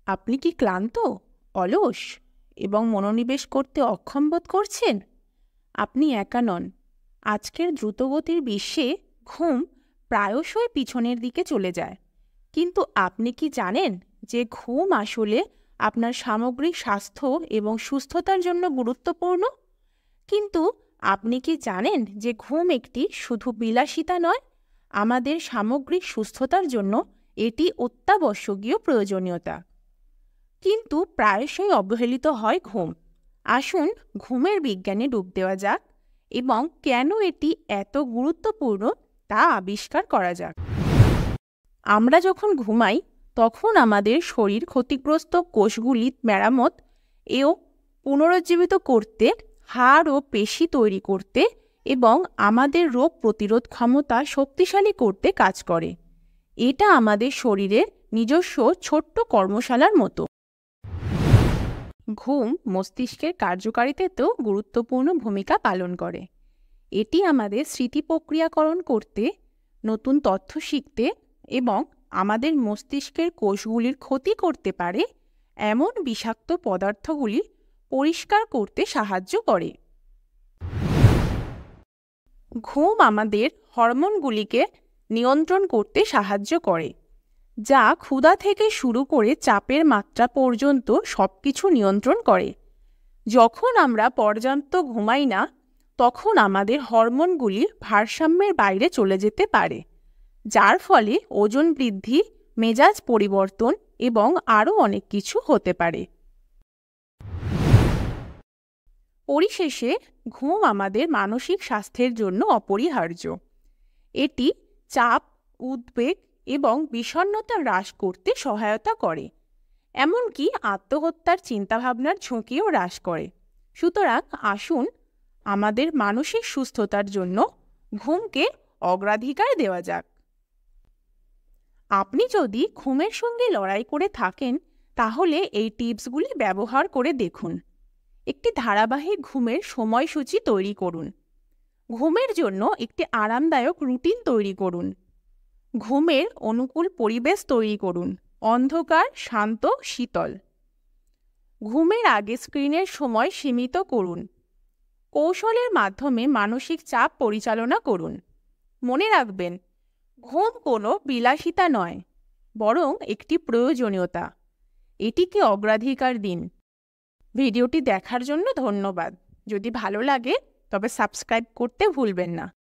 আপনি কি ক্লান্ত, অলস এবং মনোনিবেশ করতে অক্ষম বোধ করছেন? আপনি একা নন। আজকের দ্রুতগতির বিশ্বে ঘুম প্রায়শই পিছনের দিকে চলে যায়। কিন্তু আপনি কি জানেন যে ঘুম আসলে আপনার সামগ্রিক স্বাস্থ্য এবং সুস্থতার জন্য গুরুত্বপূর্ণ? কিন্তু আপনি কি জানেন যে ঘুম একটি শুধু বিলাসিতা নয়, আমাদের সামগ্রিক সুস্থতার জন্য এটি অত্যাবশ্যকীয় প্রয়োজনীয়তা। কিন্তু প্রায়শই অবহেলিত হয় ঘুম। আসুন ঘুমের বিজ্ঞানে ডুব দেওয়া যাক এবং কেন এটি এত গুরুত্বপূর্ণ তা আবিষ্কার করা যাক। আমরা যখন ঘুমাই তখন আমাদের শরীর ক্ষতিগ্রস্ত কোষগুলি মেরামত ও পুনরুজ্জীবিত করতে, হাড় ও পেশি তৈরি করতে এবং আমাদের রোগ প্রতিরোধ ক্ষমতা শক্তিশালী করতে কাজ করে। এটা আমাদের শরীরের নিজস্ব ছোট্ট কর্মশালার মতো। ঘুম মস্তিষ্কের কার্যকারিতাতেও গুরুত্বপূর্ণ ভূমিকা পালন করে। এটি আমাদের স্মৃতি প্রক্রিয়াকরণ করতে, নতুন তথ্য শিখতে এবং আমাদের মস্তিষ্কের কোষগুলির ক্ষতি করতে পারে এমন বিষাক্ত পদার্থগুলি পরিষ্কার করতে সাহায্য করে। ঘুম আমাদের হরমোনগুলিকে নিয়ন্ত্রণ করতে সাহায্য করে, যা ক্ষুধা থেকে শুরু করে চাপের মাত্রা পর্যন্ত সবকিছু নিয়ন্ত্রণ করে। যখন আমরা পর্যাপ্ত ঘুমাই না, তখন আমাদের হরমোনগুলি ভারসাম্যের বাইরে চলে যেতে পারে, যার ফলে ওজন বৃদ্ধি, মেজাজ পরিবর্তন এবং আরও অনেক কিছু হতে পারে। পরিশেষে ঘুম আমাদের মানসিক স্বাস্থ্যের জন্য অপরিহার্য। এটি চাপ, উদ্বেগ এবং বিষণ্ণতা হ্রাস করতে সহায়তা করে, এমনকি আত্মহত্যার চিন্তাভাবনার ঝুঁকিও হ্রাস করে। সুতরাং আসুন আমাদের মানসিক সুস্থতার জন্য ঘুমকে অগ্রাধিকার দেওয়া যাক। আপনি যদি ঘুমের সঙ্গে লড়াই করে থাকেন, তাহলে এই টিপসগুলি ব্যবহার করে দেখুন। একটি ধারাবাহিক ঘুমের সময়সূচি তৈরি করুন। ঘুমের জন্য একটি আরামদায়ক রুটিন তৈরি করুন। ঘুমের অনুকূল পরিবেশ তৈরি করুন, অন্ধকার, শান্ত, শীতল। ঘুমের আগে স্ক্রিনের সময় সীমিত করুন। কৌশলের মাধ্যমে মানসিক চাপ পরিচালনা করুন। মনে রাখবেন, ঘুম কোনো বিলাসিতা নয়, বরং একটি প্রয়োজনীয়তা। এটিকে অগ্রাধিকার দিন। ভিডিওটি দেখার জন্য ধন্যবাদ। যদি ভালো লাগে তবে সাবস্ক্রাইব করতে ভুলবেন না।